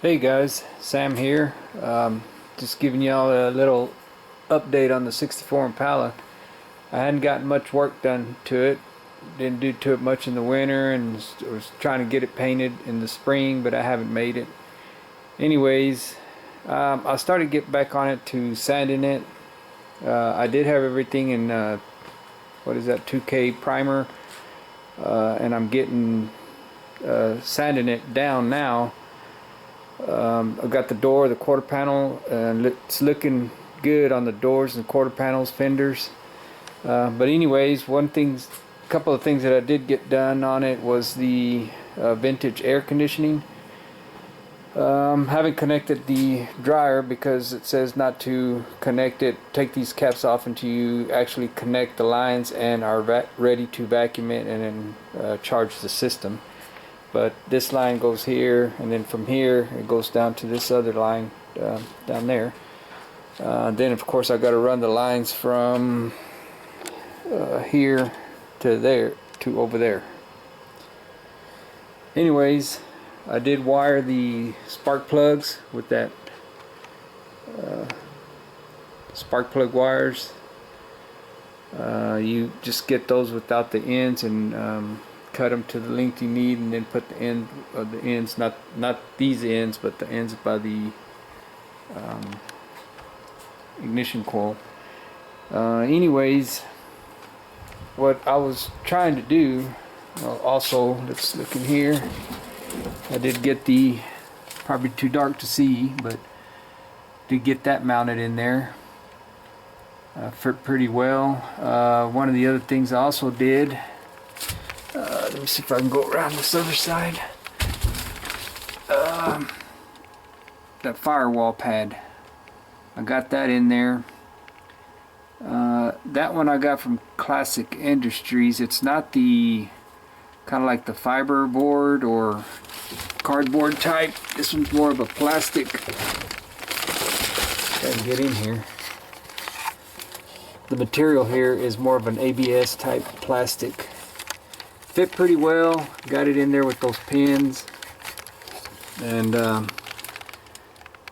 Hey guys, Sam here. Just giving y'all a little update on the 64 Impala. I hadn't gotten much work done to it. Didn't do to it much in the winter and was trying to get it painted in the spring, but I haven't made it. Anyways, I started to get back on it to sanding it. I did have everything in, what is that, 2K primer, and I'm getting sanding it down now. I've got the door, the quarter panel, and it's looking good on the doors and quarter panels, fenders. But anyways, couple of things that I did get done on it was the vintage air conditioning. Haven't connected the dryer because it says not to connect it, take these caps off until you actually connect the lines and are ready to vacuum it and then charge the system. But this line goes here, and then from here it goes down to this other line down there. Then of course I got to run the lines from here to there to over there. Anyways, I did wire the spark plugs with that spark plug wires. You just get those without the ends and cut them to the length you need, and then put the ends, not these ends, but the ends by the ignition coil. Anyways, what I was trying to do, also, let's look in here. I did get probably too dark to see, but did get that mounted in there. Fit pretty well. One of the other things I also did, let me see if I can go around this other side. That firewall pad, I got that in there. That one I got from Classic Industries. It's not the kind of like the fiber board or cardboard type. This one's more of a plastic. Try to get in here. The material here is more of an ABS type plastic. Fit pretty well. Got it in there with those pins, and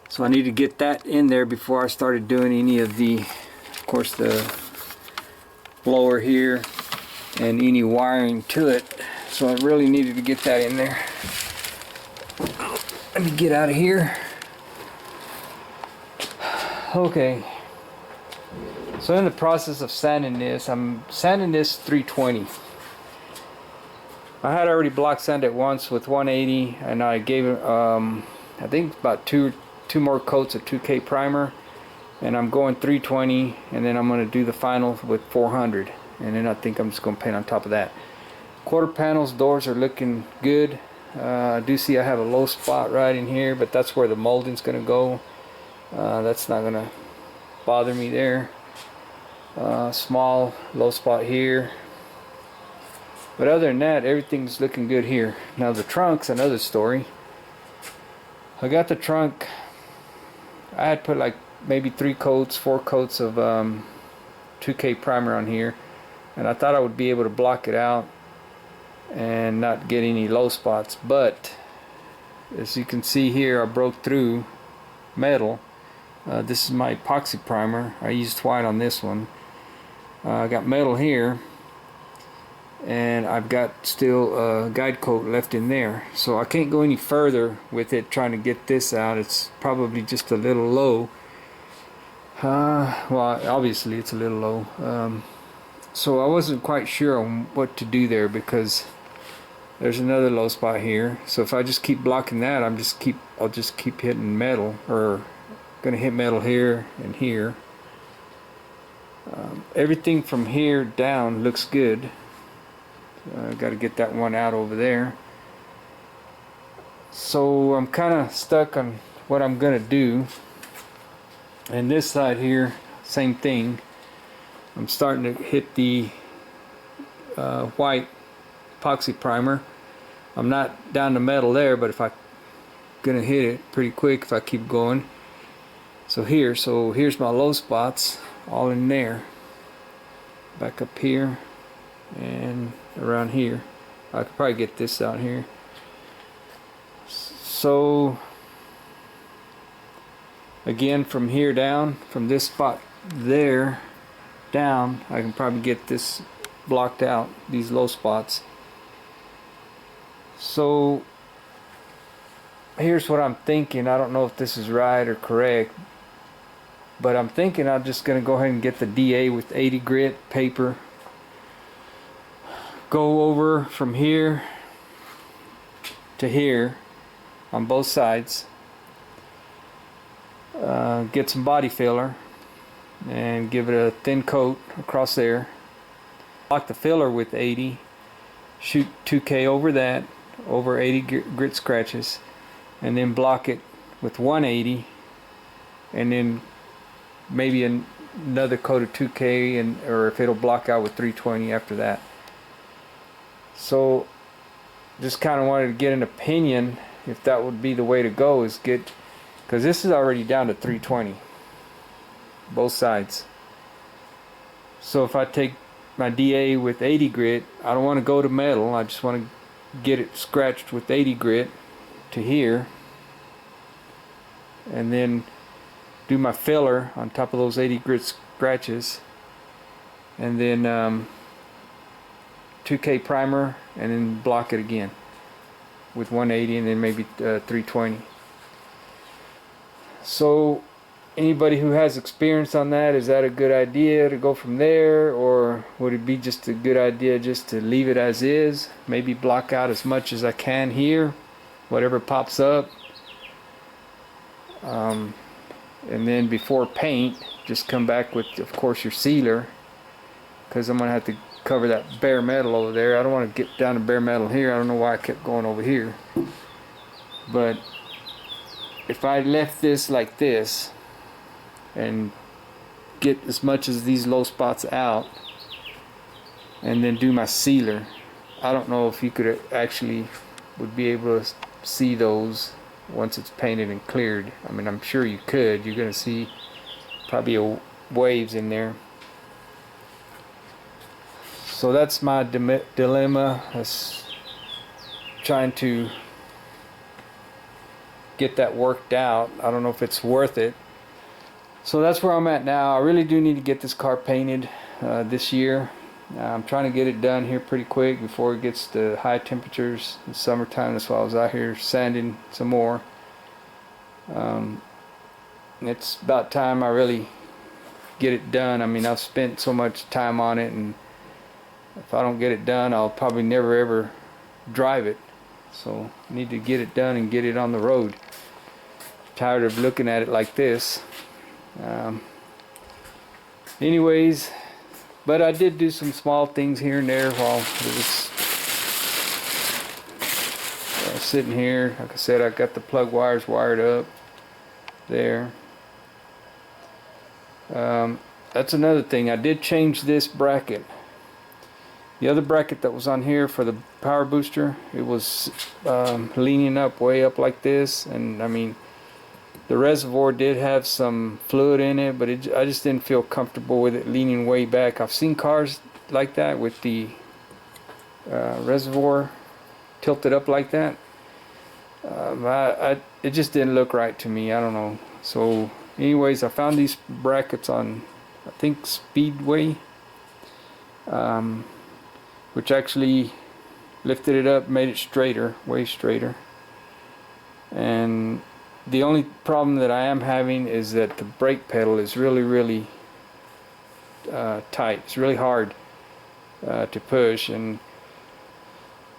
so I need to get that in there before I started doing any of of course, the blower here and any wiring to it. So I really needed to get that in there. Let me get out of here. Okay. So in the process of sanding this, I'm sanding this 320. I had already block sanded once with 180, and I gave it I think about two more coats of 2K primer, and I'm going 320, and then I'm going to do the final with 400, and then I think I'm just going to paint on top of that. Quarter panels, doors are looking good. I do see I have a low spot right in here, but that's where the molding's going to go. That's not going to bother me there. Small low spot here. But other than that, everything's looking good here. Now the trunk's another story. I got the trunk, I had put like maybe 4 coats of 2K primer on here, and I thought I would be able to block it out and not get any low spots. But as you can see here, I broke through metal. This is my epoxy primer. I used white on this one. I got metal here, and I've got still a guide coat left in there, so I can't go any further with it trying to get this out. It's probably just a little low. Well, obviously it's a little low. So I wasn't quite sure on what to do there, because there's another low spot here. So if I just keep blocking that, I'll just keep hitting metal, or gonna hit metal here and here. Everything from here down looks good. Got to get that one out over there. So I'm kind of stuck on what I'm gonna do. And this side here, same thing. I'm starting to hit the white epoxy primer. I'm not down to metal there, but if I'm gonna hit it pretty quick if I keep going. So here's my low spots, all in there. Back up here and around here. I could probably get this out here. So again from here down, from this spot there down, I can probably get this blocked out, these low spots. So here's what I'm thinking. I don't know if this is right or correct, but I'm thinking I'm just going to go ahead and get the DA with 80 grit paper, go over from here to here on both sides, get some body filler and give it a thin coat across there, block the filler with 80, shoot 2K over that, over 80 grit scratches, and then block it with 180, and then maybe another coat of 2K, and or if it'll block out with 320 after that. So just kind of wanted to get an opinion if that would be the way to go, is get, because this is already down to 320 both sides. So if I take my DA with 80 grit, I don't want to go to metal, I just want to get it scratched with 80 grit to here, and then do my filler on top of those 80 grit scratches, and then 2K primer, and then block it again with 180, and then maybe 320. So anybody who has experience on that, is that a good idea to go from there, or would it be just a good idea just to leave it as is, maybe block out as much as I can here, whatever pops up, and then before paint just come back with, of course, your sealer, because I'm gonna have to cover that bare metal over there. I don't want to get down to bare metal here. I don't know why I kept going over here, but if I left this like this and get as much as these low spots out and then do my sealer, I don't know if you could actually would be able to see those once it's painted and cleared. I mean, I'm sure you could. You're gonna see probably waves in there. So that's my dilemma, is trying to get that worked out. I don't know if it's worth it. So that's where I'm at now. I really do need to get this car painted this year. I'm trying to get it done here pretty quick before it gets to high temperatures in summertime. That's why I was out here sanding some more. It's about time I really get it done. I mean, I've spent so much time on it, and if I don't get it done, I'll probably never ever drive it. So I need to get it done and get it on the road. Tired of looking at it like this. Anyways, but I did do some small things here and there while it was sitting here. Like I said, I got the plug wires wired up there. That's another thing. I did change this bracket. The other bracket that was on here for the power booster, it was leaning up, way up like this, and I mean, the reservoir did have some fluid in it, but I just didn't feel comfortable with it leaning way back. I've seen cars like that with the reservoir tilted up like that. It just didn't look right to me. I don't know. So anyways, I found these brackets on, I think, Speedway, which actually lifted it up, made it straighter, way straighter. And the only problem that I am having is that the brake pedal is really tight. It's really hard to push. And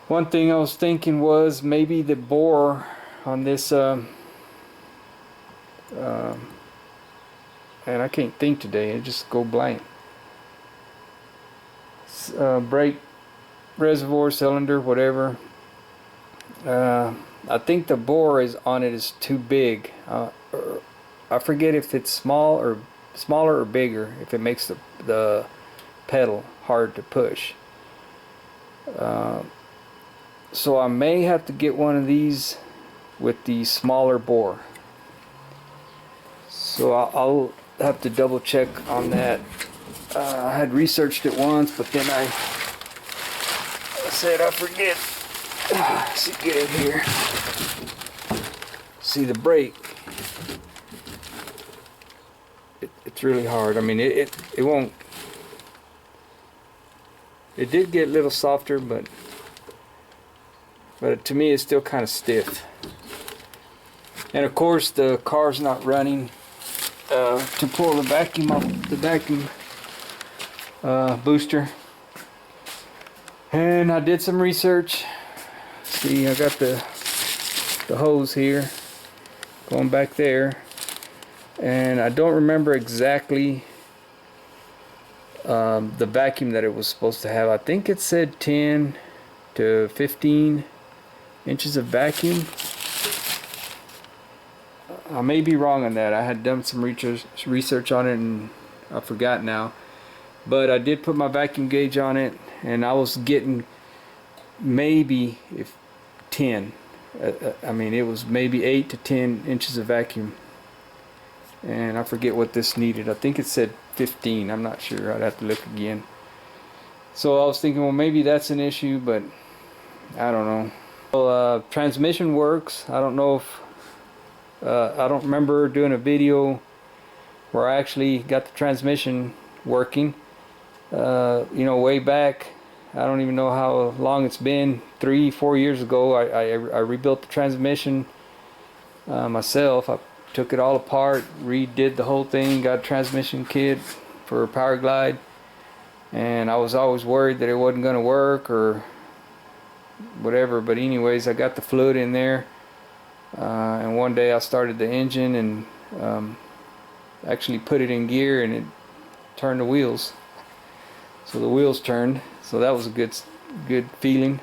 one thing I was thinking was maybe the bore on this and I can't think today, it just go blank. Brake reservoir, cylinder, whatever. I think the bore on it is too big. I forget if it's smaller or bigger, if it makes the pedal hard to push. So I may have to get one of these with the smaller bore. So I'll have to double check on that. I had researched it once, but then I said I forget. See, get in here. See the brake. it's really hard. I mean, it won't. It did get a little softer, but to me it's still kind of stiff. And of course the car's not running to pull the vacuum off the vacuum booster. And I did some research. See, I got the hose here going back there, and I don't remember exactly the vacuum that it was supposed to have. I think it said 10 to 15 inches of vacuum. I may be wrong on that. I had done some research on it and I forgot now. But I did put my vacuum gauge on it, and I was getting maybe 10. I mean, it was maybe 8 to 10 inches of vacuum. And I forget what this needed. I think it said 15. I'm not sure. I'd have to look again. So I was thinking, well, maybe that's an issue, but I don't know. Well, transmission works. I don't know if I don't remember doing a video where I actually got the transmission working. You know, way back, I don't even know how long it's been, 3-4 years ago. I rebuilt the transmission myself. I took it all apart, redid the whole thing, got a transmission kit for Power Glide, and I was always worried that it wasn't going to work or whatever. But anyways, I got the fluid in there, and one day I started the engine and actually put it in gear, and it turned the wheels. So the wheels turned, so that was a good feeling.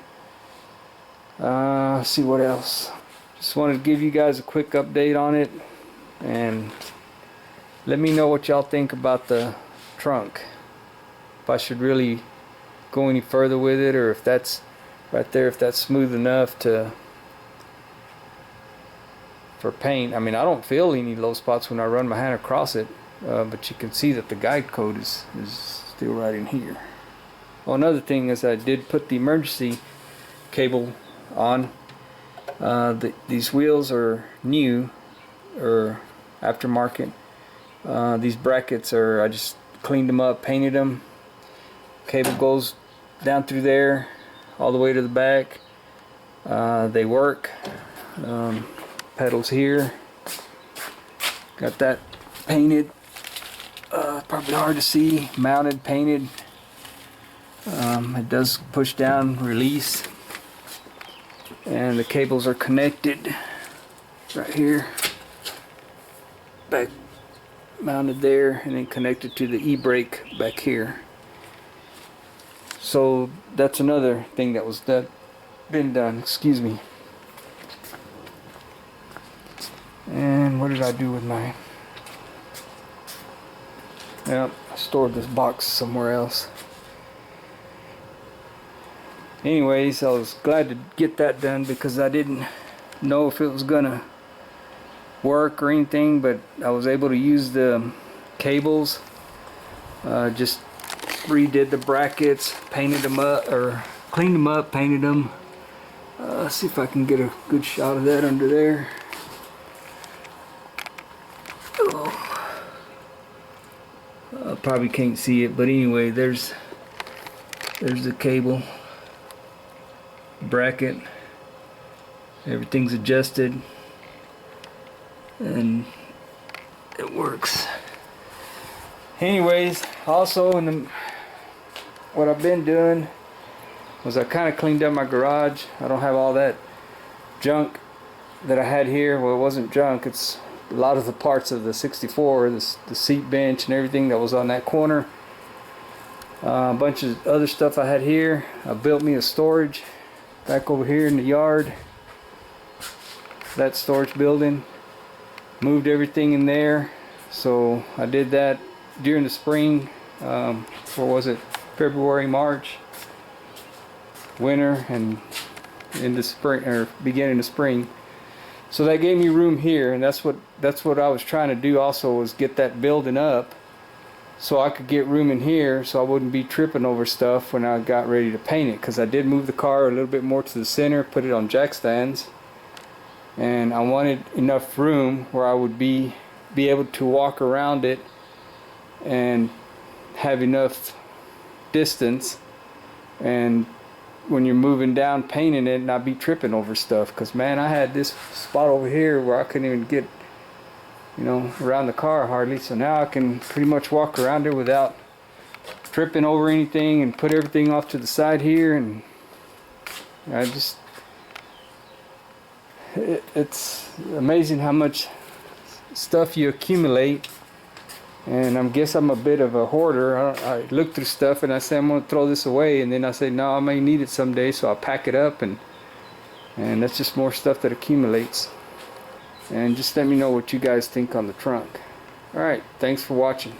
See what else. Just wanted to give you guys a quick update on it, and let me know what y'all think about the trunk. If I should really go any further with it, or if that's right there, if that's smooth enough for paint. I mean, I don't feel any low spots when I run my hand across it, but you can see that the guide code is still right in here. Well, another thing is I did put the emergency cable on. These wheels are new, or aftermarket. These brackets are, I just cleaned them up, painted them. Cable goes down through there all the way to the back. They work. Pedals here. Got that painted. Probably hard to see. Mounted, painted. It does push down, release, and the cables are connected right here, back mounted there, and then connected to the e-brake back here. So that's another thing that was been done. Excuse me. And what did I do with my? Yep, I stored this box somewhere else. Anyways, I was glad to get that done because I didn't know if it was gonna work or anything, but I was able to use the cables. Just redid the brackets, painted them up, or cleaned them up, painted them. Let's see if I can get a good shot of that under there. Oh. Probably can't see it, but anyway, there's the cable. Bracket, everything's adjusted, and it works. Anyways, also what I've been doing was I kind of cleaned up my garage. I don't have all that junk that I had here. Well, it wasn't junk, it's a lot of the parts of the 64, the seat bench and everything that was on that corner. A bunch of other stuff I had here. I built me a storage back over here in the yard, that storage building. Moved everything in there. So I did that during the spring. What was it? February, March, winter, and in the spring, or beginning of spring. So that gave me room here, and that's what I was trying to do also, was get that building up so I could get room in here so I wouldn't be tripping over stuff when I got ready to paint it, because I did move the car a little bit more to the center, put it on jack stands, and I wanted enough room where I would be able to walk around it and have enough distance, and when you're moving down painting it, not be tripping over stuff. Because man, I had this spot over here where I couldn't even get, you know, around the car hardly. So now I can pretty much walk around there without tripping over anything, and put everything off to the side here. And I just, it's amazing how much stuff you accumulate. And I guess I'm a bit of a hoarder. I look through stuff and I say I'm going to throw this away, and then I say no, I may need it someday, so I'll pack it up, and that's just more stuff that accumulates. And just let me know what you guys think on the trunk. Alright, thanks for watching.